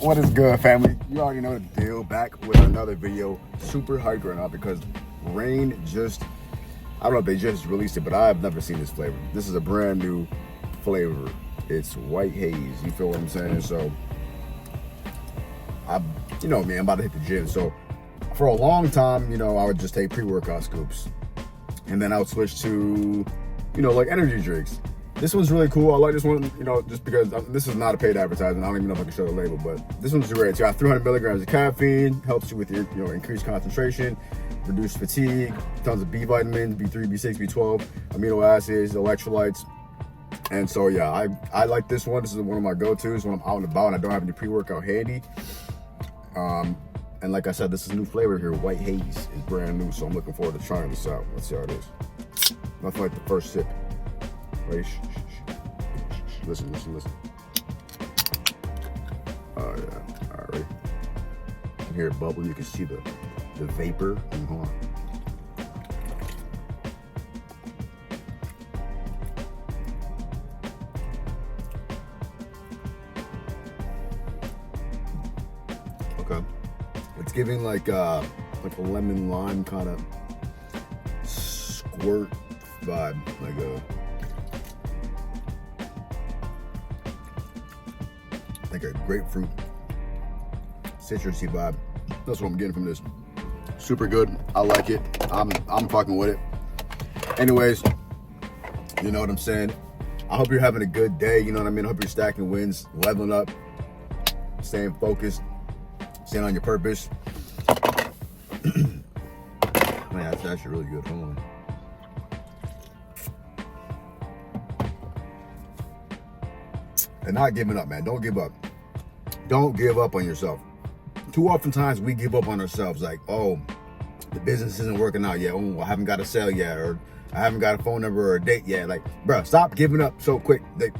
What is good, family? You already know the deal. Back with another video. Super hyped right now because Rain just, I don't know if they just released it, but I've never seen this flavor. This is a brand new flavor. It's white haze. You feel what I'm saying? So, you know me, I'm about to hit the gym. So, for a long time, I would just take pre-workout scoops. And then I would switch to, like energy drinks. This one's really cool. I like this one, just because this is not a paid advertisement. I don't even know if I can show the label, but this one's great. It's got 300 milligrams of caffeine, helps you with your increased concentration, reduce fatigue, tons of B vitamins, B3, B6, B12, amino acids, electrolytes. And so, yeah, I like this one. This is one of my go-tos when I'm out and about and I don't have any pre-workout handy. And like I said, this is a new flavor here. White haze is brand new, so I'm looking forward to trying this out. Let's see how it is. Nothing like the first sip. Ready? Listen. Oh yeah, all right. You can hear it bubble. You can see the vapor. Hold on. Okay, it's giving like a lemon lime kind of squirt vibe, like a grapefruit citrusy vibe. That's what I'm getting from this. Super good. I like it. I'm fucking with it. Anyways, you know what I'm saying? I hope you're having a good day. You know what I mean? I hope you're stacking wins, leveling up, staying focused, staying on your purpose. Man, that's actually really good. Hold on. And not giving up, man. Don't give up. Don't give up on yourself. Too oftentimes we give up on ourselves, like, oh, the business isn't working out yet. Oh, I haven't got a sale yet, or I haven't got a phone number or a date yet. Like, bro, stop giving up so quick. Like,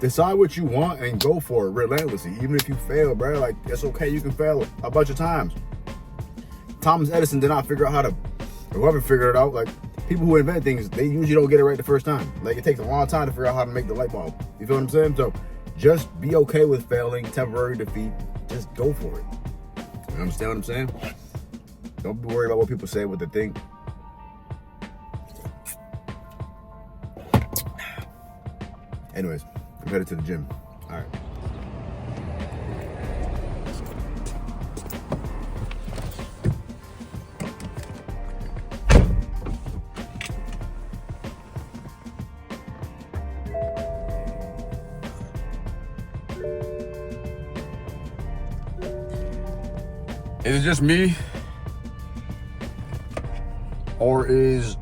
decide what you want and go for it relentlessly. Even if you fail, bro, like, it's okay. You can fail a bunch of times. Thomas Edison did not figure out how to, or whoever figured it out, like, people who invent things, they usually don't get it right the first time. Like, it takes a long time to figure out how to make the light bulb. You feel what I'm saying? So just be okay with failing, temporary defeat. Just go for it. You understand what I'm saying? Don't be worried about what people say, what they think. Anyways, I'm headed to the gym. All right. Is it just me? Or is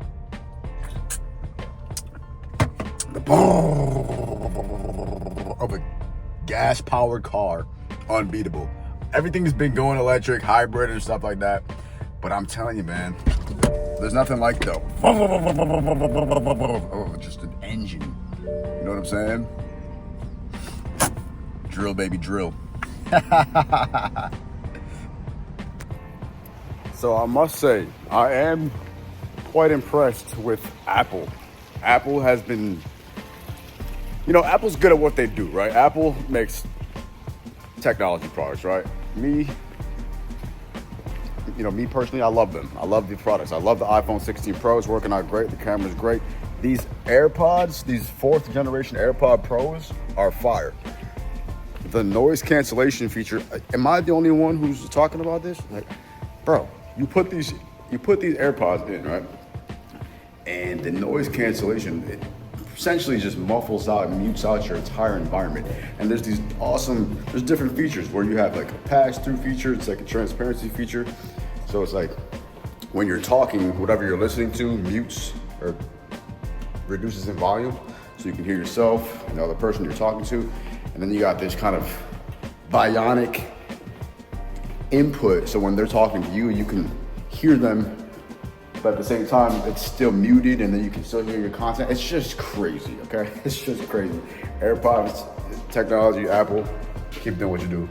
the of a gas-powered car unbeatable? Everything's been going electric, hybrid, and stuff like that. But I'm telling you, man, there's nothing like the just an engine. You know what I'm saying? Drill, baby, drill. So I must say, I am quite impressed with Apple. Apple has been, Apple's good at what they do, right? Apple makes technology products, right? Me personally, I love them. I love the products. I love the iPhone 16 Pro. It's working out great. The camera's great. These AirPods, these 4th generation AirPod Pros are fire. The noise cancellation feature, am I the only one who's talking about this? Like, bro, you put these AirPods in, right? And the noise cancellation, it essentially just muffles out and mutes out your entire environment. And there's different features where you have like a pass-through feature, it's like a transparency feature. So it's like when you're talking, whatever you're listening to mutes or reduces in volume so you can hear yourself and the other person you're talking to. And then you got this kind of bionic input, so when they're talking to you, you can hear them, but at the same time, it's still muted, and then you can still hear your content. It's just crazy, okay? It's just crazy. AirPods, technology, Apple, keep doing what you do.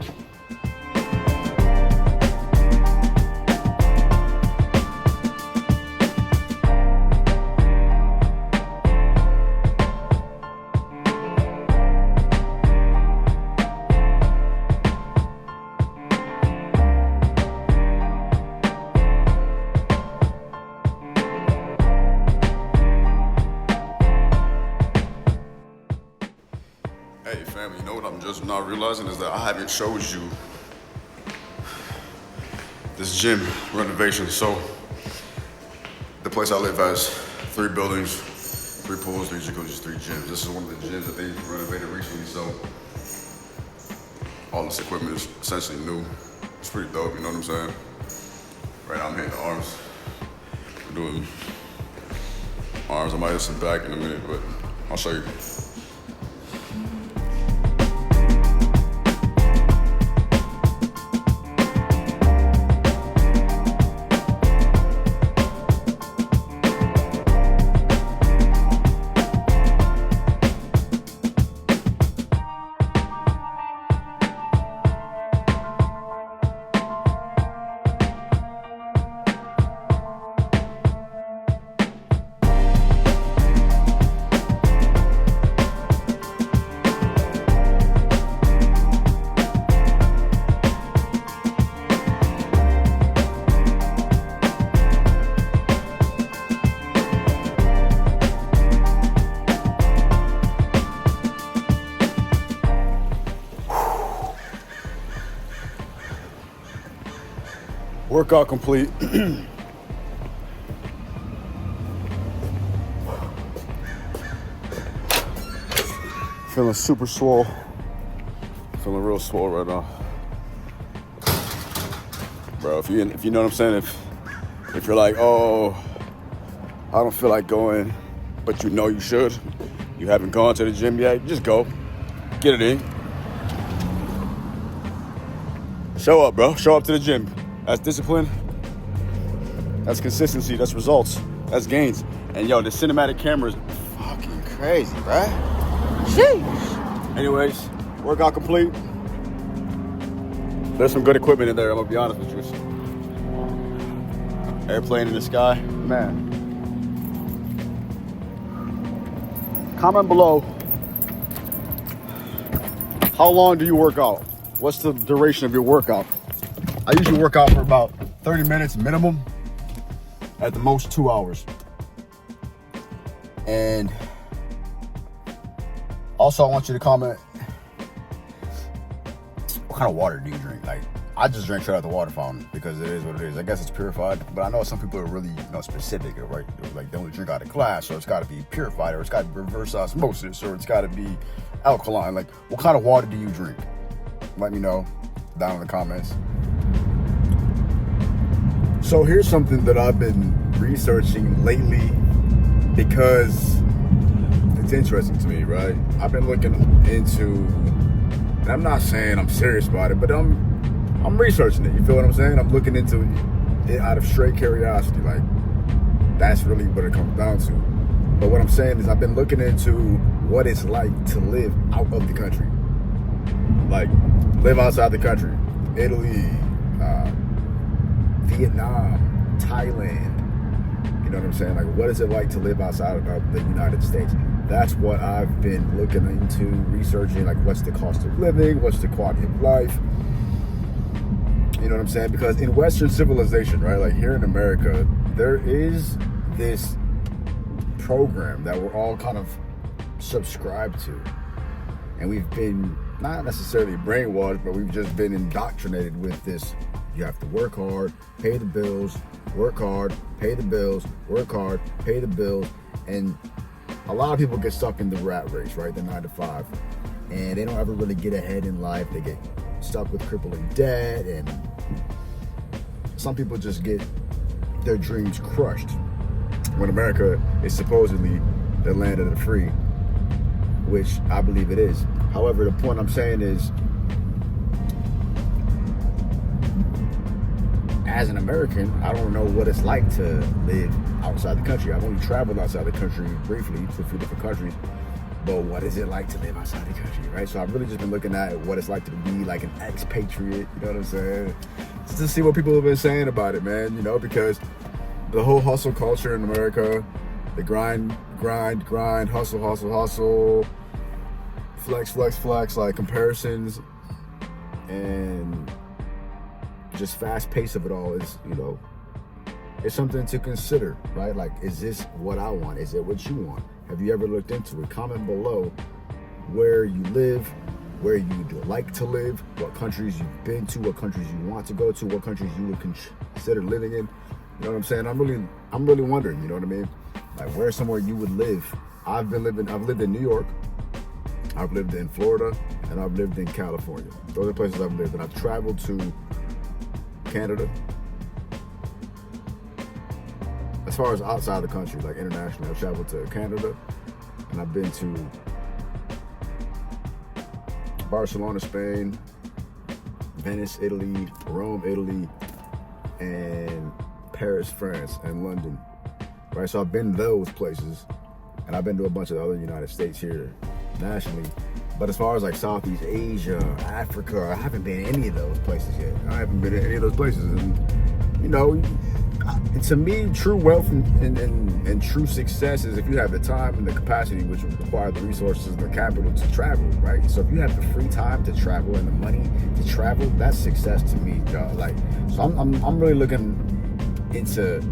not realizing is that I haven't showed you this gym renovation. So the place I live has 3 buildings, 3 pools, 3 jacuzzis, 3 gyms. This is one of the gyms that they renovated recently. So all this equipment is essentially new. It's pretty dope, you know what I'm saying? Right now I'm hitting the arms. I'm doing arms. I might hit some back in a minute, but I'll show you. Workout complete. Feeling super swole. Feeling real swole right now. Bro, if you know what I'm saying, if you're like, oh, I don't feel like going, but you know you should, you haven't gone to the gym yet, just go. Get it in. Show up, bro. Show up to the gym. That's discipline. That's consistency. That's results. That's gains. And yo, the cinematic camera is fucking crazy, right? Sheesh. Anyways, workout complete. There's some good equipment in there, I'm gonna be honest with you. Airplane in the sky, man. Comment below. How long do you work out? What's the duration of your workout? I usually work out for about 30 minutes minimum, at the most 2 hours. And also I want you to comment, what kind of water do you drink? Like, I just drink straight out the water fountain because it is what it is. I guess it's purified, but I know some people are really, specific, right? Like, they only drink out of glass, so it's got to be purified, or it's got to be reverse osmosis, or it's got to be alkaline. Like, what kind of water do you drink? Let me know down in the comments. So here's something that I've been researching lately because it's interesting to me, right? I've been looking into, and I'm not saying I'm serious about it, but I'm researching it. You feel what I'm saying? I'm looking into it out of straight curiosity. Like, that's really what it comes down to. But what I'm saying is I've been looking into what it's like to live out of the country. Like, live outside the country. Italy, Vietnam, Thailand. You know what I'm saying? Like, what is it like to live outside of the United States? That's what I've been looking into, researching. Like, what's the cost of living? What's the quality of life? You know what I'm saying? Because in Western civilization, right, like here in America, there is this program that we're all kind of subscribed to. And we've been not necessarily brainwashed, but we've just been indoctrinated with this. You have to work hard, pay the bills, work hard, pay the bills, work hard, pay the bills. And a lot of people get stuck in the rat race, right? The 9 to 5. And they don't ever really get ahead in life. They get stuck with crippling debt, and some people just get their dreams crushed. When America is supposedly the land of the free, which I believe it is. However, the point I'm saying is, as an American, I don't know what it's like to live outside the country. I've only traveled outside the country briefly to a few different countries, but what is it like to live outside the country, right? So I've really just been looking at what it's like to be like an expatriate, you know what I'm saying? Just to see what people have been saying about it, man, because the whole hustle culture in America, the grind, hustle, flex, like comparisons, and just fast pace of it all is, it's something to consider, right? Like, is this what I want? Is it what you want? Have you ever looked into it? Comment below where you live, where you'd like to live, what countries you've been to, what countries you want to go to, what countries you would consider living in. You know what I'm saying? I'm really wondering, you know what I mean? Like, where's somewhere you would live? I've lived in New York, I've lived in Florida, and I've lived in California. Those are places I've lived, and I've traveled to Canada. As far as outside the country, like internationally, I've traveled to Canada, and I've been to Barcelona, Spain, Venice, Italy, Rome, Italy, and Paris, France, and London. Right, so I've been to those places, and I've been to a bunch of the other United States here nationally. But as far as like Southeast Asia, Africa, I haven't been in any of those places yet. I haven't been in any of those places, and you know, to me, true wealth and true success is if you have the time and the capacity, which would require the resources and the capital to travel, right? So if you have the free time to travel and the money to travel, that's success to me, y'all. Like, so I'm really looking into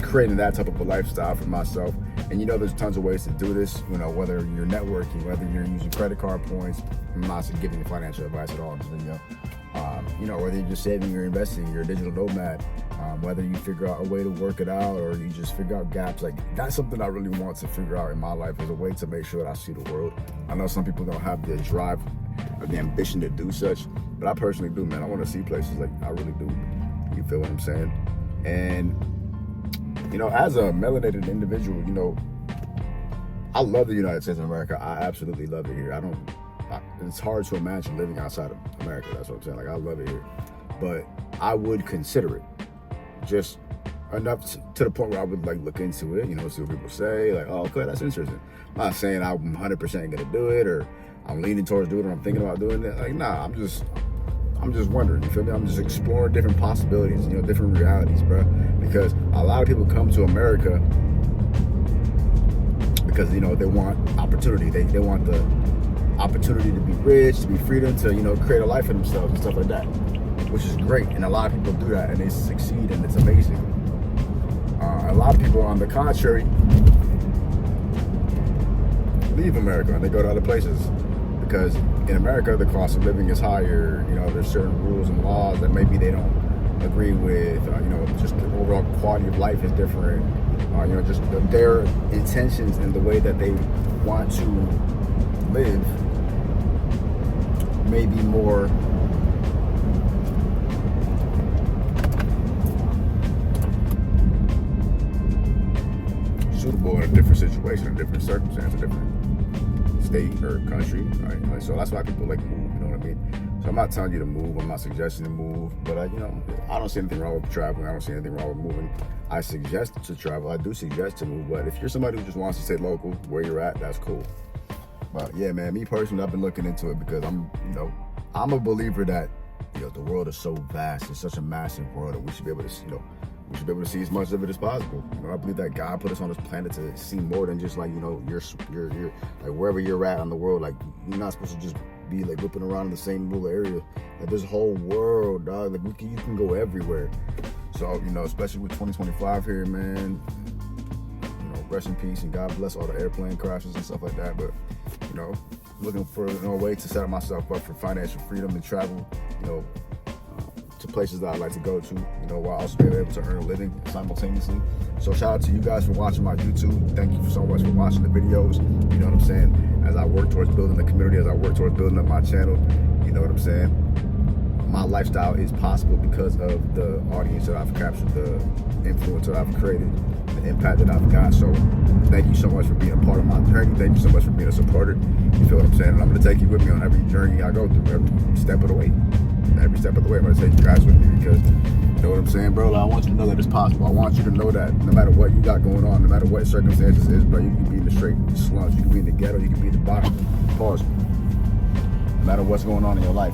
creating that type of a lifestyle for myself. And you know, there's tons of ways to do this, you know, whether you're networking, whether you're using credit card points. I'm not giving you financial advice at all in this video. You know, whether you're just saving or investing, you're a digital nomad, whether you figure out a way to work it out or you just figure out gaps. Like, that's something I really want to figure out in my life, as a way to make sure that I see the world. I know some people don't have the drive or the ambition to do such, but I personally do, man. I want to see places, like, I really do. You feel what I'm saying? And you know, as a melanated individual, you know, I love the United States of America. I absolutely love it here. It's hard to imagine living outside of America. That's what I'm saying. Like, I love it here. But I would consider it just enough to the point where I would, like, look into it, you know, see what people say. Like, oh, okay, that's interesting. I'm not saying I'm 100% going to do it, or I'm leaning towards doing it, or I'm thinking about doing it. Like, nah, I'm just wondering, you feel me? I'm just exploring different possibilities, you know, different realities, bro. Because a lot of people come to America because, you know, they want opportunity. They want the opportunity to be rich, to be freedom, to, you know, create a life for themselves and stuff like that, which is great. And a lot of people do that, and they succeed, and it's amazing. A lot of people, on the contrary, leave America and they go to other places. Because in America, the cost of living is higher. You know, there's certain rules and laws that maybe they don't agree with. You know, just the overall quality of life is different. You know, just their intentions and the way that they want to live may be more suitable in a different situation, a different circumstance, a different state or country, right? Like, so that's why people like move, you know what I mean? So I'm not telling you to move, I'm not suggesting to move, but you know, I don't see anything wrong with traveling, I don't see anything wrong with moving. I suggest to travel, I do suggest to move, but if you're somebody who just wants to stay local, where you're at, that's cool. But yeah, man, me personally, I've been looking into it because I'm a believer that, you know, the world is so vast, it's such a massive world, that we should be able to, you know, we should be able to see as much of it as possible. You know, I believe that God put us on this planet to see more than just, like, you know, you're like, wherever you're at in the world. Like, you're not supposed to just be like whipping around in the same little area. Like, this whole world, dog. Like, you can go everywhere. So, you know, especially with 2025 here, man. You know, rest in peace and God bless all the airplane crashes and stuff like that. But, you know, looking for a way to set myself up for financial freedom and travel. You know, to places that I like to go to, you know, while also being able to earn a living simultaneously. So shout out to you guys for watching my YouTube. Thank you so much for watching the videos. You know what I'm saying? As I work towards building the community, as I work towards building up my channel, you know what I'm saying? My lifestyle is possible because of the audience that I've captured, the influence that I've created, the impact that I've got. So thank you so much for being a part of my journey. Thank you so much for being a supporter. You feel what I'm saying? And I'm going to take you with me on every journey I go through, every step of the way. Every step of the way, I'm going to take you guys with me because, you know what I'm saying, bro? Like, I want you to know that it's possible. I want you to know that no matter what you got going on, no matter what circumstances is, bro, you can be in the straight slumps, you can be in the ghetto, you can be in the bottom. Pause. No matter what's going on in your life.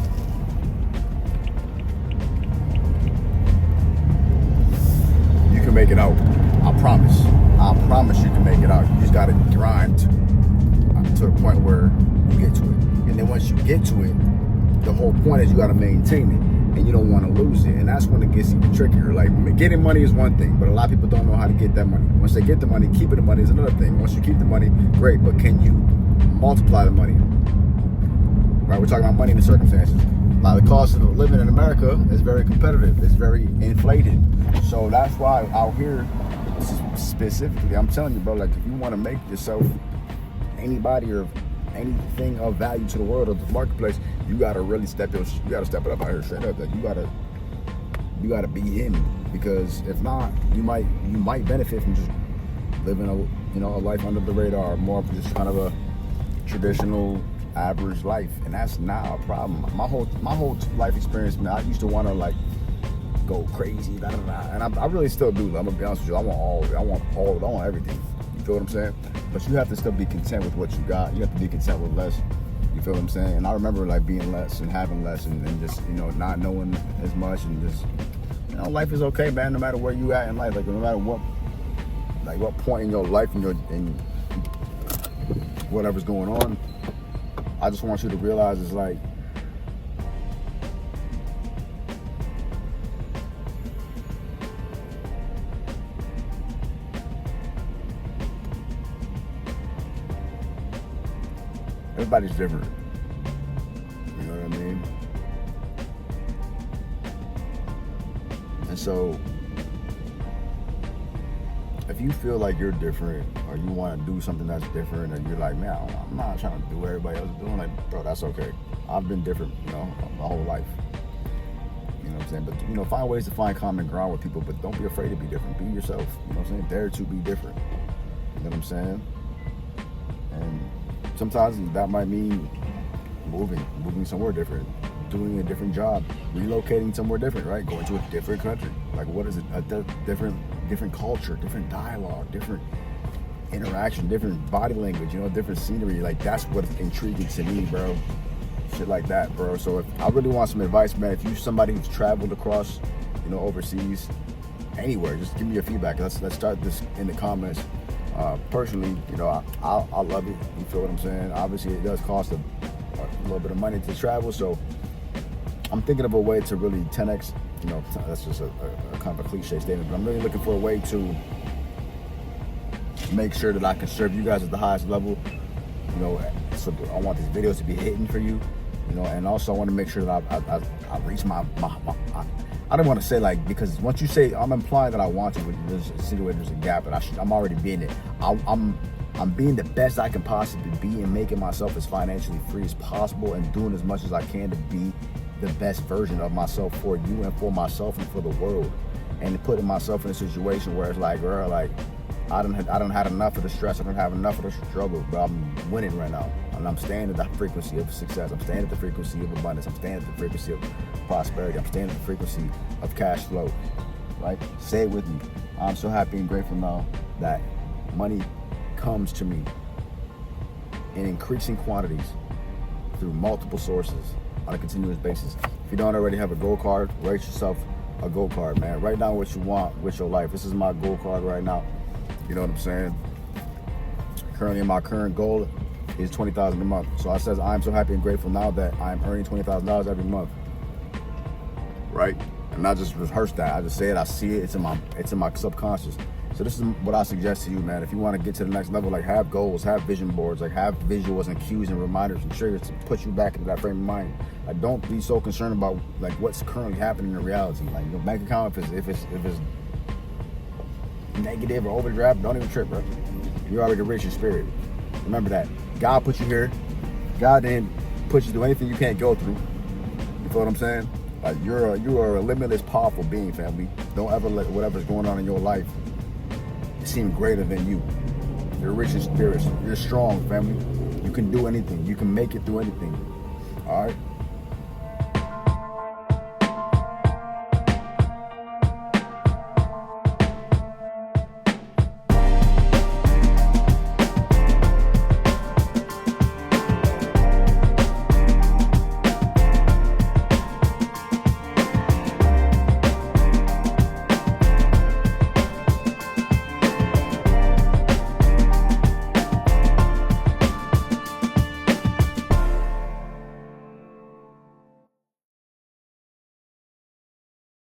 You can make it out. I promise. I promise you can make it out. You just got to grind to a point where you get to it. And then once you get to it, the whole point is you got to maintain it, and you don't want to lose it. And that's when it gets even trickier. Like, getting money is one thing, but a lot of people don't know how to get that money. Once they get the money, keeping the money is another thing. Once you keep the money, great, but can you multiply the money? right? We're talking about money and the circumstances. Now, the cost of living in America is very competitive. It's very inflated. So that's why out here, specifically, I'm telling you, bro, like if you want to make yourself anybody or anything of value to the world or the marketplace, you gotta really step it up out here straight up. Like you gotta be him, because if not, you might benefit from just living a life under the radar, more of just kind of a traditional average life, and that's not a problem. My whole life experience, man, I used to want to like go crazy, and I really still do. I'm gonna be honest with you. I want everything. You feel what I'm saying? But you have to still be content with what you got. You have to be content with less. You feel what I'm saying? And I remember like being less and having less and just, not knowing as much, and just, life is okay, man, no matter where you at in life. Like no matter what point in your life in whatever's going on, I just want you to realize it's like, everybody's different. You know what I mean? And so, if you feel like you're different, or you want to do something that's different, and you're like, man, I'm not trying to do what everybody else is doing, like, bro, that's okay. I've been different, my whole life. You know what I'm saying? But, find ways to find common ground with people, but don't be afraid to be different. Be yourself. You know what I'm saying? Dare to be different. You know what I'm saying? And sometimes that might mean moving somewhere different, doing a different job, relocating somewhere different, right? Going to a different country. Like, what is it? A different culture, different dialogue, different interaction, different body language, different scenery. Like, that's what's intriguing to me, bro. Shit like that, bro. So if I really want some advice, man, if you're somebody who's traveled across, overseas, anywhere, just give me your feedback. Let's start this in the comments. Personally, I love it. You feel what I'm saying? Obviously, it does cost a little bit of money to travel, so I'm thinking of a way to really 10x. That's just a kind of a cliche statement, but I'm really looking for a way to make sure that I can serve you guys at the highest level. So I want these videos to be hitting for you, and also I want to make sure that I reach my I don't want to say, like, because once you say, I'm implying that I want to, there's a gap, and I'm already being it. I'm being the best I can possibly be, and making myself as financially free as possible, and doing as much as I can to be the best version of myself for you and for myself and for the world, and putting myself in a situation where it's like, girl, like, I don't have enough of the stress, I don't have enough of the struggle, but I'm winning right now, and I'm staying at the frequency of success, I'm staying at the frequency of abundance, I'm staying at the frequency of prosperity, I'm staying at the frequency of cash flow, right? Say it with me. I'm so happy and grateful now that money comes to me in increasing quantities through multiple sources on a continuous basis. If you don't already have a gold card, write yourself a gold card, man. Write down what you want with your life. This is my gold card right now. You know what I'm saying? Currently, my current goal is $20,000 a month. So I says, I'm so happy and grateful now that I'm earning $20,000 every month, right? And I just rehearse that. I just say it. I see it. It's in my subconscious. So this is what I suggest to you, man. If you want to get to the next level, like, have goals, have vision boards, like, have visuals and cues and reminders and triggers to put you back into that frame of mind. Like, don't be so concerned about like what's currently happening in reality. Like, your bank account, if it's negative or overdraft, don't even trip, bro. You're already rich in spirit. Remember that. God put you here. God didn't put you through anything you can't go through. You feel what I'm saying? Like, you are a limitless, powerful being, family. Don't ever let whatever's going on in your life seem greater than you. You're rich in spirit. You're strong, family. You can do anything. You can make it through anything. All right?